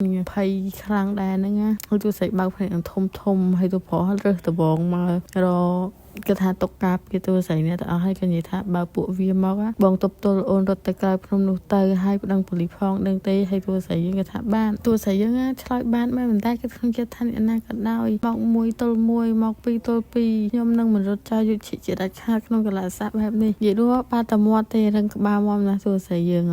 ភ័យខ្លាំងដែរហ្នឹងណាហើយទូស្រីបើកភ្នែកធំហើយទូប្រុសរើសដបងមករកគេថាតុកកាពីទូស្រីនេះទៅអស់ហើយគេនិយាយថាបើពួកវាមកបងទប់ទល់អូនរត់ទៅក្រៅភ្នំនោះទៅហើយប្តឹងប៉ូលីសផងដឹងទេហើយទូស្រីយើងគេថាបានទូស្រីយើងឆ្លើយបានមែនតែគេក្នុងចិត្តថាអ្នកណាក៏ដោយមកមួយទល់មួយមកពីរទល់ពីរខ្ញុំនឹងមិនរត់ចោលយុទ្ធជាដាច់ខាតក្នុងកលៈស័ព្ទបែបនេះនិយាយរួមបាត់តែមាត់ទេរឹងក្បាលមកណាទូស្រីយើង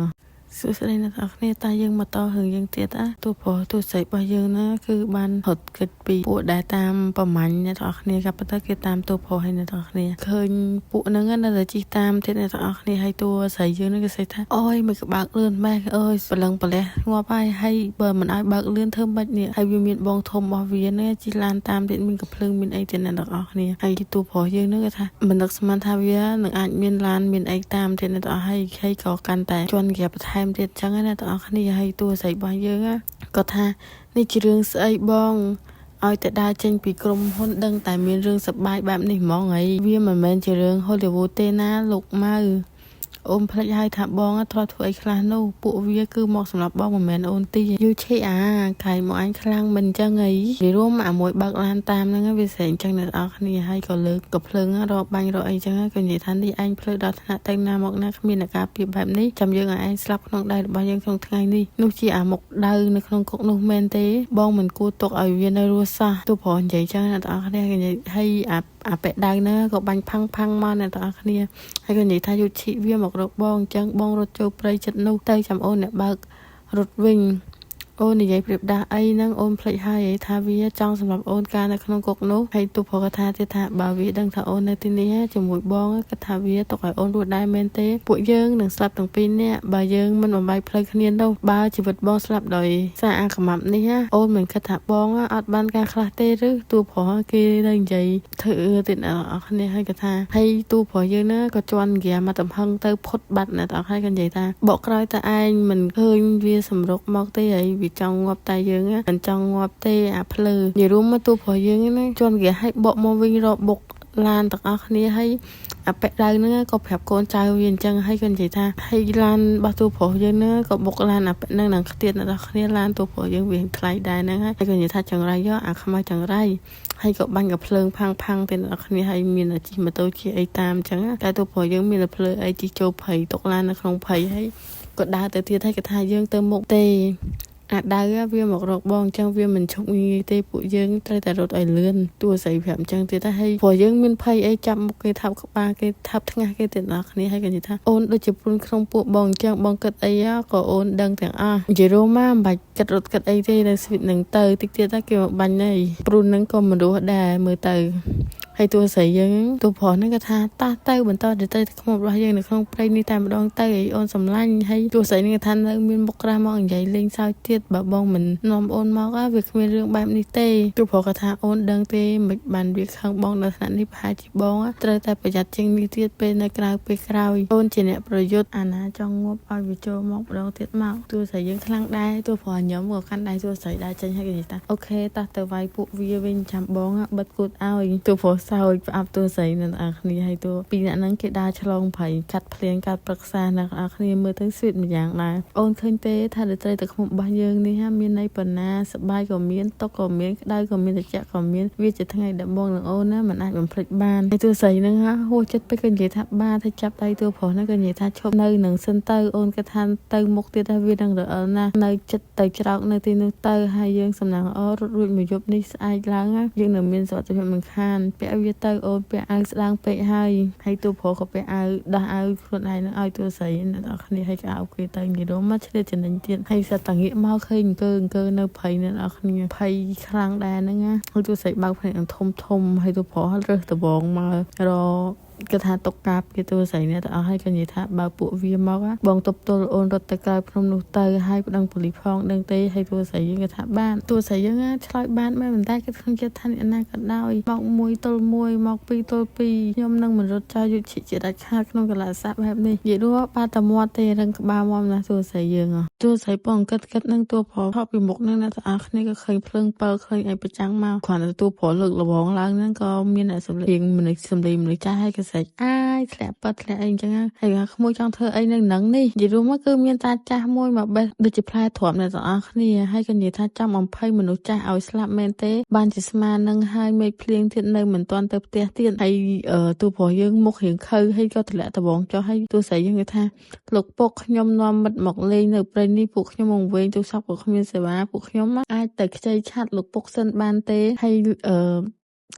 សួស្តីអ្នកនរគ្នាតាយើងមកតរឿងយើងទៀតទូប្រុសទូស្រីរបស់យើងណាគឺបានរត់គិតពីពួកដែលតាមប្រមាញ់អ្នកនរគ្នាក៏ប៉ុន្តែគេតាមទូប្រុសហើយអ្នកនរគ្នាឃើញពួកហ្នឹងនៅតែជីតាមទៀតអ្នកនរគ្នាហើយទូស្រីយើងហ្នឹងគេស្អីថាអូយមិនក៏បើកលឿនម៉ែអើយប្រឡឹងប្រលះងាប់ហើយបើមិនឲ្យបើកលឿនធ្វើម៉េចនេះហើយវាមានបងធំរបស់វាណាជីឡានតាមទៀតមានកំភ្លើងមានអីទៀតអ្នកនរគ្នាហើយទូប្រុសយើងហ្នឹងគេថាមិននឹកស្មានថាវានឹងអាចមានឡានមានអីតាមទៀតអ្នកនរហើយក៏កាន់តែជន់គេបន្ថែមទៀតចឹងណាបងប្អូនគ្នាហើយទូស្រីរបស់យើងក៏ថានេះជារឿងស្អីបងឲ្យតែដើរចេញពីក្រុមហ៊ុនដឹងតែមានរឿងសប្បាយបែបនេះហ្មងហើយវាមិនមែនជារឿង Hollywood ទេណាលោកម៉ៅអូនភ្លេចហើយថាបងធ្លាប់ធ្វើអីខ្លះនោះពួកវាគឺមកសម្រាប់បងមិនមែនអូនទីយូឆេកាយមកអញខ្លាំងមិនចឹងអីនិយាយរួមអាមួយបើកឡានតាមហ្នឹងវាស្រែងចឹងអ្នកនរគ្នាហើយក៏លើកកំភ្លើងរកបាញ់រកអីចឹងក៏និយាយថានេះអញភ្លើដល់ថ្នាក់ទៅណាមកណាគ្មានអាការពៀបបែបនេះចាំយើងឲ្យឯងស្លាប់ក្នុងដៃរបស់យើងក្នុងថ្ងៃនេះនោះជាអាមុខដៅនៅក្នុងគុកនោះមែនទេបងមិនគួរទុកឲ្យវានៅរស់សោះទូប្រុសនិយាយចឹងអ្នកនរគ្នានិយាយហើយអាប៉ែដៅណាក៏បាញ់ផាំងមកអ្នកនរគ្នាហើយក៏និយាយថាយុឈិវាមករកបងអញ្ចឹងបងរត់ចូលព្រៃចិត្តនោះទៅចាំអូនអ្នកបើករត់វិញអូននិយាយប្រៀបដាស់អីហ្នឹងអូនភ្លេចហើយថាវាចង់សម្រាប់អូនការនៅក្នុងគុកនោះហើយទូប្រុសក៏ថាទៀតថាបើវាដឹងថាអូននៅទីនេះជាមួយបងក៏ថាវាទុកឲ្យអូនរស់ដែរមែនទេពួកយើងនឹងស្លាប់ទាំងពីរនាក់បើយើងមិនបំបីផ្លូវគ្នានោះបើជីវិតបងស្លាប់ដោយសារអាកំាប់នេះអូនមិនគិតថាបងអត់បានការខ្លះទេឬទូប្រុសគេនៅនិយាយធ្វើទៀតអ្នកនរគ្នាហើយក៏ថាហើយទូប្រុសយើងណាក៏ជន់ហ្គាមកតំហឹងទៅផុតបាត់អ្នកនរហើយក៏និយាយថាបកក្រោយតែឯងមិនឃើញវាសម្រុកមកទេហើយវាចង់ងាប់តែយើងមិនចង់ងាប់ទេអាភ្លើនិយាយរួមមកទូប្រុសយើងណាជន់ហ្គាឲ្យបកមកវិញរកបុកឡានទាំងអស់គ្នាហើយអាប៉ែដៅហ្នឹងក៏ប្រាប់កូនចៅវាអញ្ចឹងហើយក៏និយាយថាហើយឡានរបស់ទូប្រុសយើងណាក៏បុកឡានអាប៉ែហ្នឹងនឹងខ្ទៀតអ្នកនរគ្នាឡានទូប្រុសយើងវាថ្លៃដែរហ្នឹងហើយក៏និយាយថាចង្រៃអាខ្មៅចង្រៃហើយក៏បាញ់កំភ្លើងផាំងទៅអ្នកនរគ្នាហើយមានអាជីម៉ូតូជាអីតាមអញ្ចឹងតែទូប្រុសយើងមានតែភ្លើអីជីចូលភ័យទុកឡាននៅក្នុងភ័យហើយក៏ដើរទៅទៀតហើយក៏ថាយើងទៅមុខទេអាដៅវាមករកបងអញ្ចឹងវាមិនឈប់ងាយទេពួកយើងត្រូវតែរត់ឲ្យលឿនទូស្រីប្រាប់អញ្ចឹងទៀតហើយព្រោះយើងមានភ័យអីចាប់មុខគេថាប់ក្បាលគេថាប់ថ្ងាសគេទៀតដល់គ្នាហើយក៏និយាយថាអូនដូចជាព្រួនក្នុងពួកបងអញ្ចឹងបងគិតអីក៏អូនដឹងទាំងអស់និយាយរួមមកមិនបាច់គិតរត់គិតអីទេនៅស្វីតនឹងទៅតិចទៀតគេមកបាញ់ហើយព្រួននឹងក៏មិនរស់ដែរមើលទៅហើយទូស្រីយើងទូប្រុសហ្នឹងក៏ថាតោះទៅបន្តទៅខ្មុំរបស់យើងនៅក្នុងព្រៃនេះតែម្ដងទៅឲ្យអូនសម្លាញ់ហើយទូស្រីហ្នឹងក៏ថានៅមានមុខក្រាស់មកនិយាយលេងសើចទៀតបើបងមិននាំអូនមកវាគ្មានរឿងបែបនេះទេទូប្រុសក៏ថាអូនដឹងទេមិនបានវាខឹងបងនៅថ្នាក់នេះប្រហែលជាបងត្រូវតែប្រយ័ត្នជាងនេះទៀតពេលនៅក្រៅពេលក្រោយអូនជាអ្នកប្រយុទ្ធអាណាចង់ងាប់ឲ្យវាចូលមកម្ដងទៀតមកទូស្រីយើងខ្លាំងដែរទូប្រុសខ្ញុំក៏កាន់ដៃទូស្រីដែរចេញហើយក៏និយាយថាអូខេតោះទៅវាយពួកវាវិញចាំបងបិទគូតឲ្យទូប្រុសសោយផ្អាប់ទូស្រីនៅអាគ្នាហើយទូពីរអ្នកហ្នឹងគេដើរឆ្លងព្រៃកាត់ភ្លៀងកាត់ប្រឹក្សានៅអាគ្នាមើលទៅស្វីតម្យ៉ាងដែរអូនឃើញទេថាទៅទៅខ្មុំរបស់យើងនេះមានន័យប៉ុណ្ណាសបាយក៏មានតុកក៏មានក្តៅក៏មានត្រជាក់ក៏មានវាជាថ្ងៃដែលបងនឹងអូនណាមិនអាចបំភ្លេចបានហើយទូស្រីហ្នឹងហួសចិត្តពេកក៏និយាយថាបានទៅចាប់ដៃទូប្រុសហ្នឹងក៏និយាយថាឈប់នៅនឹងសិនទៅអូនក៏ថាទៅមុខទៀតថាវានឹងរអិលណានៅចិត្តទៅច្រោកនៅទីនោះទៅហើយយើងសំណាងអរត់រួចមួយយប់នេះស្អែកឡើងយើងនឹងមានសុខភាពមិនខានពាក់វាទៅអូនពាក់អាវស្ដាងពេកហើយទូប្រុសក៏ពាក់អាវដោះអាវខ្លួនឯងនឹងឲ្យទូស្រីអ្នកនរគ្នាឲ្យក៏អោបគេទៅនិយាយរួមមកឆ្លៀតចំណេញទៀតហើយសិតតាងាកមកឃើញអង្គើនៅព្រៃអ្នកនរគ្នាភ័យខ្លាំងដែរហ្នឹងណាហើយទូស្រីបើកភ្នែកធំហើយទូប្រុសរើសដបងមករកគេថាតុកកាពីទូស្រីនេះទៅអស់ហើយក៏និយាយថាបើពួកវាមកបងទប់ទល់អូនរត់ទៅក្រៅភ្នំនោះទៅហើយប្តឹងប៉ូលីសផងដឹងទេហើយទូស្រីយើងគេថាបានទូស្រីយើងឆ្លើយបានមែនតែគេក្នុងចិត្តថាអ្នកណាក៏ដោយមកមួយទល់មួយមកពីរទល់ពីរខ្ញុំនឹងមិនរត់ចោលយុទ្ធជាដាច់ខាតក្នុងកលៈស័ព្ទបែបនេះនិយាយរួមបាត់តែមាត់ទេរឹងក្បាលមកណាទូស្រីយើងទូស្រីបងគិតនឹងទូប្រុសថតពីមុខនឹងអ្នកទាំងអស់គ្នាក៏ឃើញភ្លើងពិលឃើញអីប្រចាំងមកគ្រាន់តែទូប្រុសលើកលបងឡើងហ្នឹងក៏មានអ្នកសម្លេងមនុស្សចាស់ហើយក៏ ស្រែកអាយធ្លាក់ប៉ាត់ធ្លាក់អីអញ្ចឹងហើយក្មួយចង់ធ្វើអីនៅនឹងនេះនិយាយរួមមកគឺមានតាចាស់មួយមកបេះដូចជាផ្លែទ្រាំអ្នកទាំងអស់គ្នាហើយក៏និយាយថាចាំបំភ័យមនុស្សចាស់ឲ្យស្លាប់មែនទេបានជាស្មាននឹងហើយមេឃភ្លៀងទៀតនៅមិនទាន់ទៅផ្ទះទៀតហើយទូប្រុសយើងមុខរៀងខៅហើយក៏ធ្លាក់ដបងចុះហើយទូស្រីយើងគេថាលោកពុកខ្ញុំនាំមិត្តមកលេងនៅព្រៃនេះពួកខ្ញុំមកវិញទូរស័ព្ទក៏គ្មានសេវាពួកខ្ញុំអាចទៅខ្ចីឆាត់លោកពុកសិនបានទេហើយ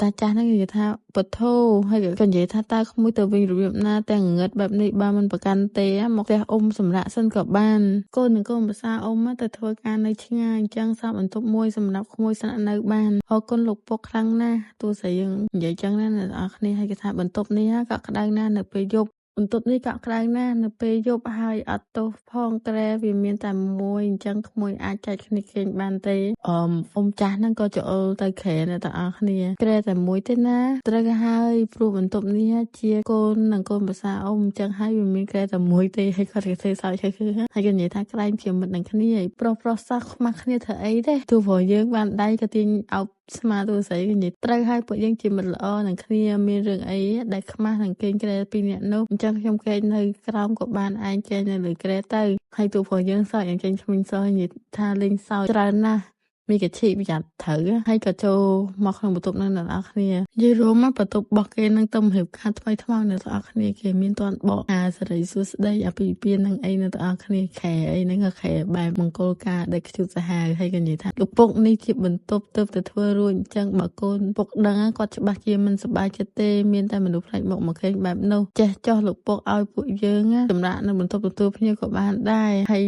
តាចាស់ហ្នឹងនិយាយថាបថោហើយក៏និយាយថាតើក្មួយទៅវិញរបៀបណាតែងងឹតបែបនេះបើមិនប្រកាន់ទេមកផ្ទះអ៊ំសម្រាប់សិនក៏បានកូននឹងកូនភាសាអ៊ំទៅធ្វើការនៅឆ្ងាយអញ្ចឹងសាប់បន្ទប់មួយសម្រាប់ក្មួយស្នាក់នៅបានអរគុណលោកពុកខ្លាំងណាស់ទោះស្រីយើងនិយាយចឹងណាអ្នកនរគ្នាហើយគេថាបន្ទប់នេះក៏ក្តៅណាស់នៅពេលយប់បន្ទប់នេះក៏ក្តៅណាស់នៅពេលយប់ហើយអត់ទោសផងក្រែវាមានតែមួយអញ្ចឹងក្មួយអាចចែកគ្នាគេងបានទេអ៊ំចាស់ហ្នឹងក៏ច្អល់ទៅក្រែអ្នកទាំងអស់គ្នាក្រែតែមួយទេណាត្រូវហើយព្រោះបន្ទប់នេះជាកូននិងកូនភាសាអ៊ំអញ្ចឹងហើយវាមានក្រែតែមួយទេហើយគាត់គេធ្វើសើចហើយគឺហើយក៏និយាយថាក្រែងជាមិត្តនឹងគ្នាប្រុសសោះខ្មាស់គ្នាធ្វើអីទេទោះព្រោះយើងបានដៃក៏ទាញអោបស្មាទូស្រីនិយាយត្រូវហើយពួកយើងជាមិត្តល្អនឹងគ្នាមានរឿងអីដែលខ្មាស់នឹងគេងក្រែពីរនាក់នោះអញ្ចឹងខ្ញុំគេងនៅក្រោមក៏បានឯងគេងនៅលើក្រែទៅហើយទូព្រោះយើងសើចយ៉ាងចេញឆ្មិញសោះនិយាយថាលេងសើចច្រើនណាស់មីកាឈីប្រយ័ត្នត្រូវហើយក៏ចូលមកក្នុងបន្ទប់នឹងអ្នកនរគ្នានិយាយរួមមកបន្ទប់របស់គេនឹងទៅរៀបការថ្មីថ្មោងអ្នកនរគ្នាគេមានទាន់បកអាសេរីសួស្ដីអាពីពៀននឹងអីអ្នកនរគ្នាខែអីហ្នឹងក៏ខែបែបមង្គលការដែលខ្ជូតសាហាវហើយក៏និយាយថាឪពុកនេះជាបន្ទប់ទៅធ្វើរួចអញ្ចឹងបើកូនពុកដឹងគាត់ច្បាស់ជាមិនសប្បាយចិត្តទេមានតែមនុស្សផ្លាច់មកគេងបែបនោះចេះចោះលោកពុកឲ្យពួកយើងសម្រាប់នៅបន្ទប់ទទួលភ្ញៀវក៏បានដែរហើយ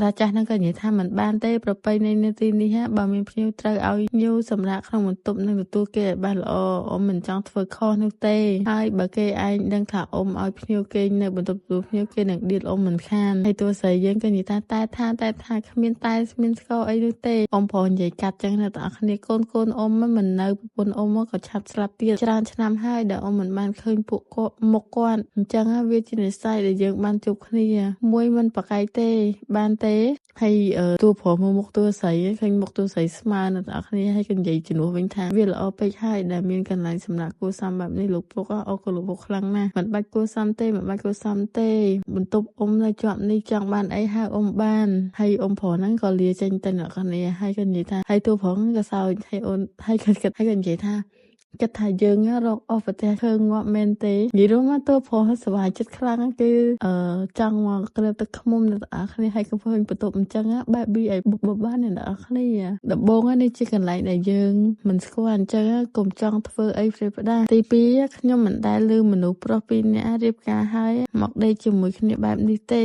រាចាស់ហ្នឹងក៏និយាយថាមិនបានទេប្រពៃណីនៅទីនេះបើមានភ្ញៀវត្រូវឲ្យញូសម្រាប់ក្នុងបន្ទប់នឹងទទួលគេឲ្យបានល្អអ៊ំមិនចង់ធ្វើខុសនោះទេហើយបើគេឯងដឹងថាអ៊ំឲ្យភ្ញៀវគេនៅបន្ទប់ទទួលភ្ញៀវគេនឹងដៀតអ៊ំមិនខានហើយតួស្រីយើងក៏និយាយថាតែគ្មានតែស្មានស្គរអីនោះទេអ៊ំប្រុសនិយាយកាត់ចឹងណាបងប្អូនកូនអ៊ំមិននៅប្រពន្ធអ៊ំក៏ឆាប់ស្លាប់ទៀតច្រើនឆ្នាំហើយដែលអ៊ំមិនបានឃើញពួកគាត់មុខគាត់អញ្ចឹងវាជានិស្ស័យដែលយើងបានជួបគ្នាមួយមិនប្រកែកទេបានទេហើយតួប្រុសមុខតួស្រីឃើញមុខតួស្រីស្មើអ្នកនរគ្នាហើយក៏និយាយជំនួសវិញថាវាល្អពេកហើយដែលមានកន្លែងសម្រាប់គួរសមបែបនេះលោកពុកអរគុណលោកពុកខ្លាំងណាស់មិនបាច់គួរសមទេបន្ទប់អ៊ំនៅជាប់នេះចង់បានអីហៅអ៊ំបានហើយអ៊ំប្រុសហ្នឹងក៏លាចេញទៅអ្នកគ្នាហើយក៏និយាយថាហើយតួប្រុសក៏សើចហើយអូនហើយក៏និយាយថាគិតថាយើងរកអស់ប្រទេសឃើញងាប់មែនទេនិយាយរួមមកតួប្រុសសប្បាយចិត្តខ្លាំងគឺចង់មកក្រើទឹកខ្មុំអ្នកនរគ្នាហើយក៏ឃើញបន្ទប់អញ្ចឹងបែប BI បុកបបានអ្នកនរគ្នាដំបូងនេះជាកន្លែងដែលយើងមិនស្គាល់អញ្ចឹងកុំចង់ធ្វើអីព្រៃផ្ដាទី2ខ្ញុំមិនដែលឮមនុស្សប្រុសពីរនាក់រៀបការហើយមកដេកជាមួយគ្នាបែបនេះទេ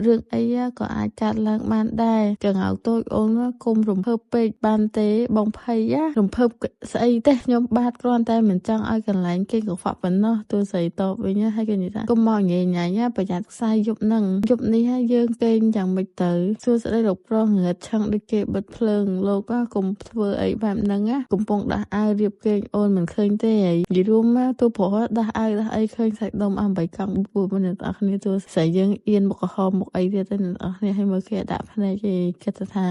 រឿងអីក៏អាចកើតឡើងបានដែរកង្ហៅតូចអូនគុំរំភើបពេកបានទេបងភ័យរំភើបស្អីទេខ្ញុំបាទគ្រាន់តែមិនចង់ឲ្យកន្លែងគេកខ្វក់ប៉ុណ្ណោះទូស្រីតបវិញហើយក៏និយាយថាកុំមកញ៉ៃញ៉ៃប្រយ័ត្នខ្សែយប់នឹងយប់នេះយើងគេងយ៉ាងម៉េចទៅសួស្ដីលោកប្រុសងើតឆឹងដូចគេបិទភ្លើងលោកកុំធ្វើអីបែបហ្នឹងកំពុងដោះអាវរៀបគេងអូនមិនឃើញទេហើយនិយាយរួមមកទូប្រុសដោះអាវដោះអីឃើញសាច់ដុំអំបីកង់ពួរអ្នកនរគ្នាទូស្រីយើងអៀនមុខក្រហមមុខអីទៀតអ្នកនរគ្នាឲ្យមើលគេដាក់ភ្នែកគេគិតថា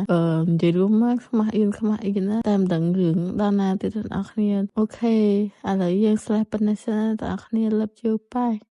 និយាយរួមមកខ្មាស់អៀនខ្មាស់អីណាតែមិនដឹងរឿងដល់ណាទៀតអ្នកនរគ្នាអូខេឥឡូវយើងស្លេះប៉ុណ្ណេះសិនអ្នកនរគ្នាលឹបជូរប៉ា